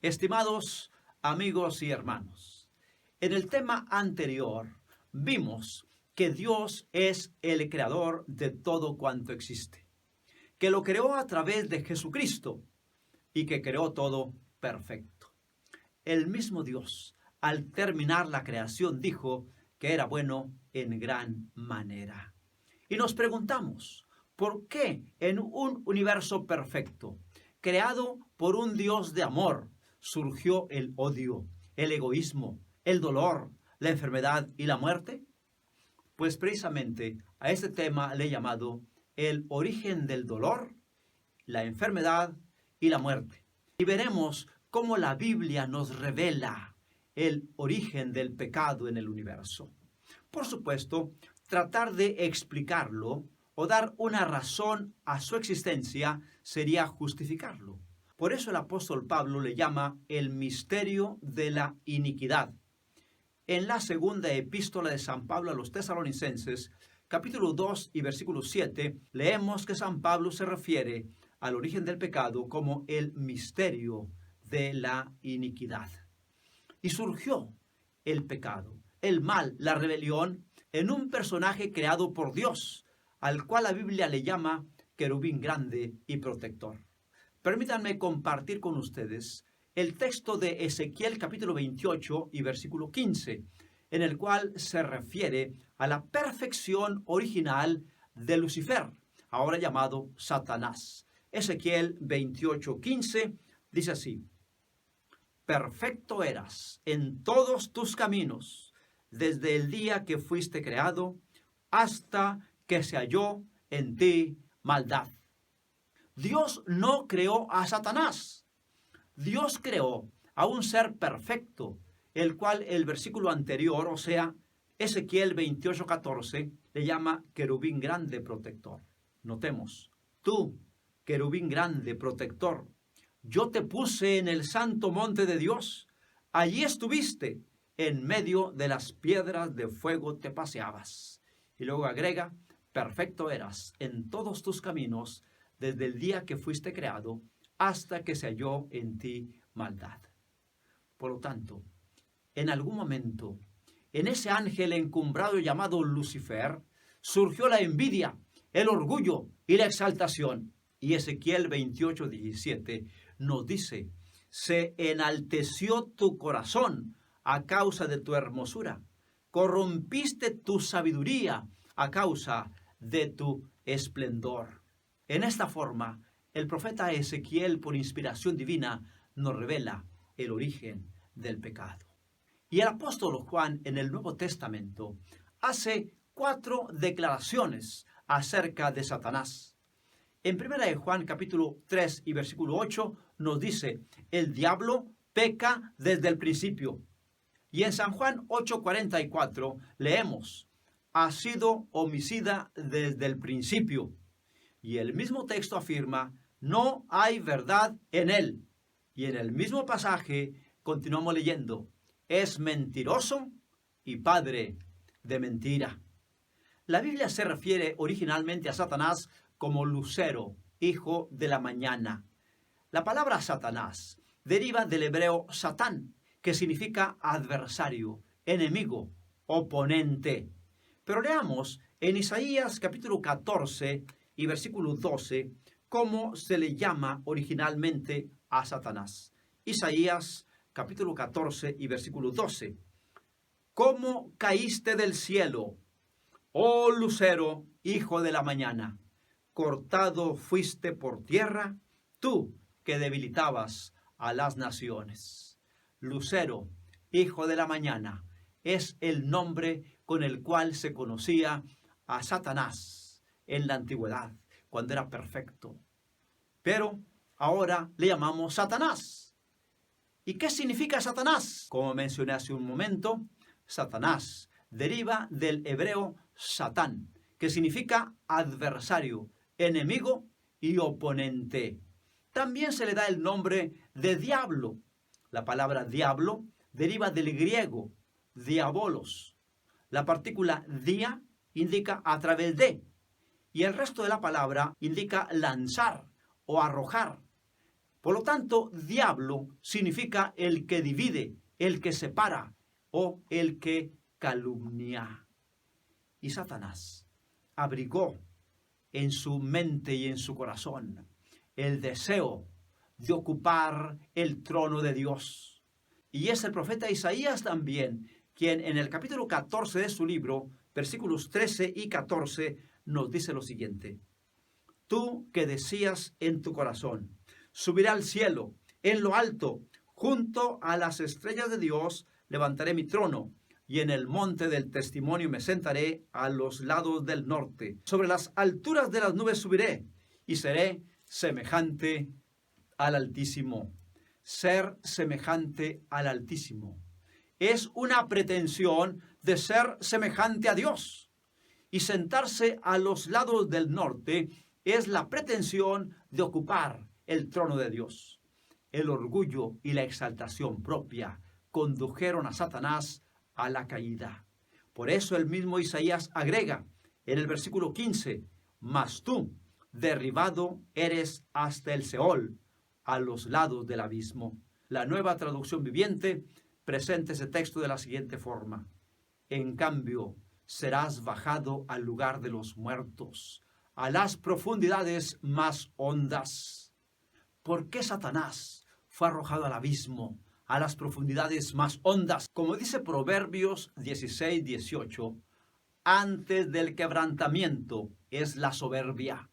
Estimados amigos y hermanos, en el tema anterior vimos que Dios es el creador de todo cuanto existe, que lo creó a través de Jesucristo y que creó todo perfecto. El mismo Dios, al terminar la creación, dijo que era bueno en gran manera. Y nos preguntamos, ¿por qué en un universo perfecto, creado por un Dios de amor, surgió el odio, el egoísmo, el dolor, la enfermedad y la muerte? Pues precisamente a este tema le he llamado el origen del dolor, la enfermedad y la muerte. Y veremos cómo la Biblia nos revela el origen del pecado en el universo. Por supuesto, tratar de explicarlo o dar una razón a su existencia sería justificarlo. Por eso el apóstol Pablo le llama el misterio de la iniquidad. En la segunda epístola de San Pablo a los Tesalonicenses, capítulo 2 y versículo 7, leemos que San Pablo se refiere al origen del pecado como el misterio de la iniquidad. Y surgió el pecado, el mal, la rebelión, en un personaje creado por Dios, al cual la Biblia le llama querubín grande y protector. Permítanme compartir con ustedes el texto de Ezequiel capítulo 28 y versículo 15, en el cual se refiere a la perfección original de Lucifer, ahora llamado Satanás. Ezequiel 28:15 dice así: perfecto eras en todos tus caminos, desde el día que fuiste creado, hasta que se halló en ti maldad. Dios no creó a Satanás. Dios creó a un ser perfecto, el cual el versículo anterior, o sea, Ezequiel 28:14, le llama querubín grande protector. Notemos, tú, querubín grande protector, yo te puse en el santo monte de Dios, allí estuviste, en medio de las piedras de fuego te paseabas. Y luego agrega, perfecto eras en todos tus caminos, desde el día que fuiste creado, hasta que se halló en ti maldad. Por lo tanto, en algún momento, en ese ángel encumbrado llamado Lucifer, surgió la envidia, el orgullo y la exaltación. Y Ezequiel 28:17 nos dice, se enalteció tu corazón a causa de tu hermosura, corrompiste tu sabiduría a causa de tu esplendor. En esta forma, el profeta Ezequiel, por inspiración divina, nos revela el origen del pecado. Y el apóstol Juan, en el Nuevo Testamento, hace 4 declaraciones acerca de Satanás. En 1 Juan capítulo 3 y versículo 8 nos dice, el diablo peca desde el principio. Y en San Juan 8:44 leemos, ha sido homicida desde el principio. Y el mismo texto afirma, no hay verdad en él. Y en el mismo pasaje continuamos leyendo, es mentiroso y padre de mentira. La Biblia se refiere originalmente a Satanás como Lucero, hijo de la mañana. La palabra Satanás deriva del hebreo Satán, que significa adversario, enemigo, oponente. Pero leamos en Isaías capítulo 14 y versículo 12, cómo se le llama originalmente a Satanás. Isaías capítulo 14 y versículo 12. ¿Cómo caíste del cielo, oh lucero, hijo de la mañana? Cortado fuiste por tierra, tú que debilitabas a las naciones. Lucero, hijo de la mañana, es el nombre con el cual se conocía a Satanás en la antigüedad, cuando era perfecto. Pero ahora le llamamos Satanás. ¿Y qué significa Satanás? Como mencioné hace un momento, Satanás deriva del hebreo Satán, que significa adversario, enemigo y oponente. También se le da el nombre de diablo. La palabra diablo deriva del griego diabolos. La partícula dia indica a través de, y el resto de la palabra indica lanzar o arrojar. Por lo tanto, diablo significa el que divide, el que separa o el que calumnia. Y Satanás abrigó en su mente y en su corazón el deseo de ocupar el trono de Dios. Y es el profeta Isaías también quien en el capítulo 14 de su libro, versículos 13 y 14, nos dice lo siguiente: Tú que decías en tu corazón, subiré al cielo, en lo alto, junto a las estrellas de Dios, levantaré mi trono, y en el monte del testimonio me sentaré a los lados del norte. Sobre las alturas de las nubes subiré, y seré semejante al Altísimo. Ser semejante al Altísimo es una pretensión de ser semejante a Dios. Y sentarse a los lados del norte es la pretensión de ocupar el trono de Dios. El orgullo y la exaltación propia condujeron a Satanás a la caída. Por eso el mismo Isaías agrega en el versículo 15: Mas tú, derribado eres hasta el Seol, a los lados del abismo. La Nueva Traducción Viviente presenta ese texto de la siguiente forma: En cambio, serás bajado al lugar de los muertos, a las profundidades más hondas. ¿Por qué Satanás fue arrojado al abismo, a las profundidades más hondas? Como dice Proverbios 16:18, antes del quebrantamiento es la soberbia,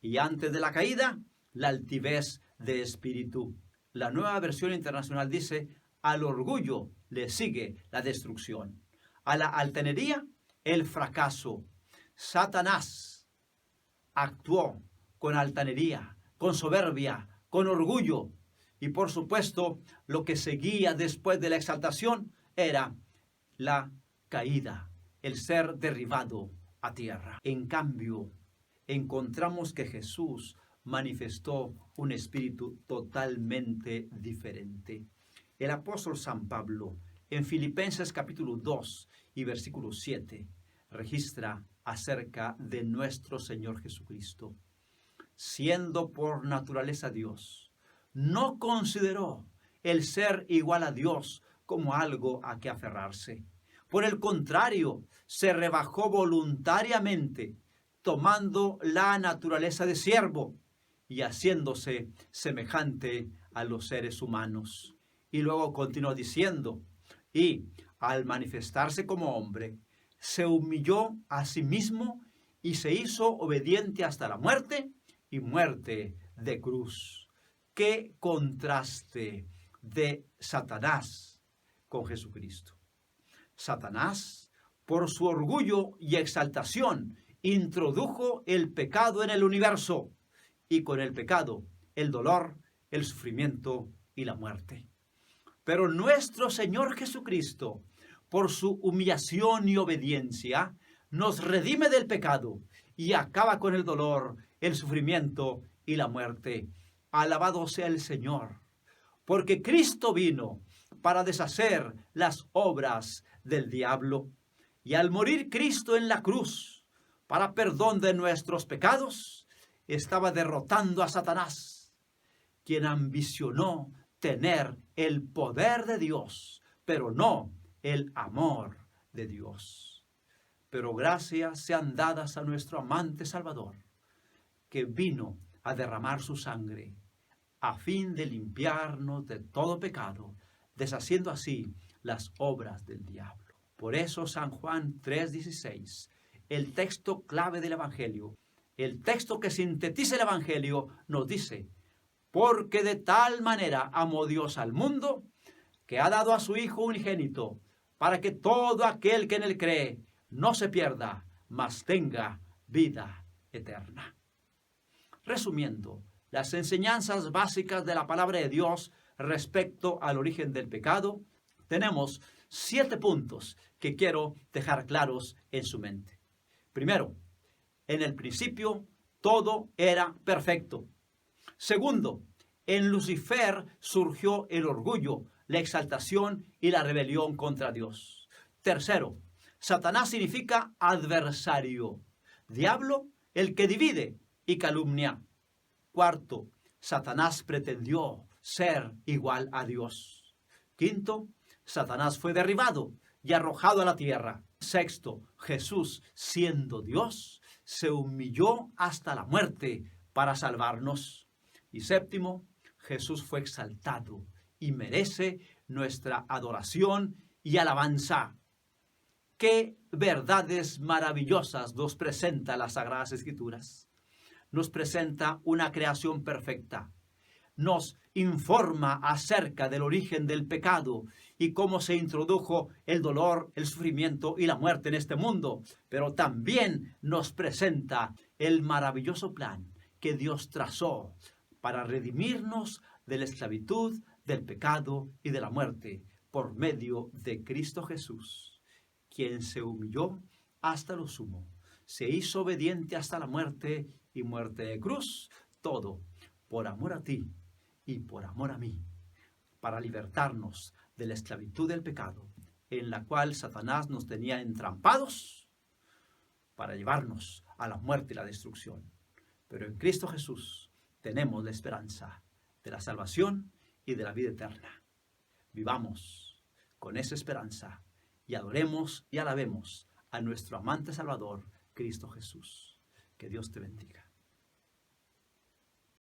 y antes de la caída, la altivez de espíritu. La Nueva Versión Internacional dice: al orgullo le sigue la destrucción, a la altanería el fracaso. Satanás actuó con altanería, con soberbia, con orgullo, y por supuesto lo que seguía después de la exaltación era la caída, el ser derribado a tierra. En cambio, encontramos que Jesús manifestó un espíritu totalmente diferente. El apóstol San Pablo, en Filipenses capítulo 2 y versículo 7, registra acerca de nuestro Señor Jesucristo. Siendo por naturaleza Dios, no consideró el ser igual a Dios como algo a que aferrarse. Por el contrario, se rebajó voluntariamente, tomando la naturaleza de siervo y haciéndose semejante a los seres humanos. Y luego continuó diciendo: y al manifestarse como hombre, se humilló a sí mismo y se hizo obediente hasta la muerte y muerte de cruz. ¡Qué contraste de Satanás con Jesucristo! Satanás, por su orgullo y exaltación, introdujo el pecado en el universo, y con el pecado, el dolor, el sufrimiento y la muerte. Pero nuestro Señor Jesucristo, por su humillación y obediencia, nos redime del pecado y acaba con el dolor, el sufrimiento y la muerte. Alabado sea el Señor, porque Cristo vino para deshacer las obras del diablo. Y al morir Cristo en la cruz, para perdón de nuestros pecados, estaba derrotando a Satanás, quien ambicionó tener el poder de Dios, pero no el amor de Dios. Pero gracias sean dadas a nuestro amante Salvador, que vino a derramar su sangre a fin de limpiarnos de todo pecado, deshaciendo así las obras del diablo. Por eso San Juan 3:16, el texto clave del Evangelio, el texto que sintetiza el Evangelio, nos dice: porque de tal manera amó Dios al mundo, que ha dado a su Hijo unigénito, para que todo aquel que en él cree no se pierda, mas tenga vida eterna. Resumiendo, las enseñanzas básicas de la palabra de Dios respecto al origen del pecado, tenemos 7 puntos que quiero dejar claros en su mente. Primero, en el principio todo era perfecto. Segundo, en Lucifer surgió el orgullo, la exaltación y la rebelión contra Dios. Tercero, Satanás significa adversario. Diablo, el que divide y calumnia. Cuarto, Satanás pretendió ser igual a Dios. Quinto, Satanás fue derribado y arrojado a la tierra. Sexto, Jesús, siendo Dios, se humilló hasta la muerte para salvarnos. Y séptimo, Jesús fue exaltado y merece nuestra adoración y alabanza. ¡Qué verdades maravillosas nos presenta las Sagradas Escrituras! Nos presenta una creación perfecta. Nos informa acerca del origen del pecado y cómo se introdujo el dolor, el sufrimiento y la muerte en este mundo. Pero también nos presenta el maravilloso plan que Dios trazó para redimirnos de la esclavitud, del pecado y de la muerte por medio de Cristo Jesús, quien se humilló hasta lo sumo, se hizo obediente hasta la muerte y muerte de cruz, todo por amor a ti y por amor a mí, para libertarnos de la esclavitud del pecado, en la cual Satanás nos tenía entrampados para llevarnos a la muerte y la destrucción. Pero en Cristo Jesús tenemos la esperanza de la salvación y de la vida eterna. Vivamos con esa esperanza y adoremos y alabemos a nuestro amante Salvador, Cristo Jesús. Que Dios te bendiga.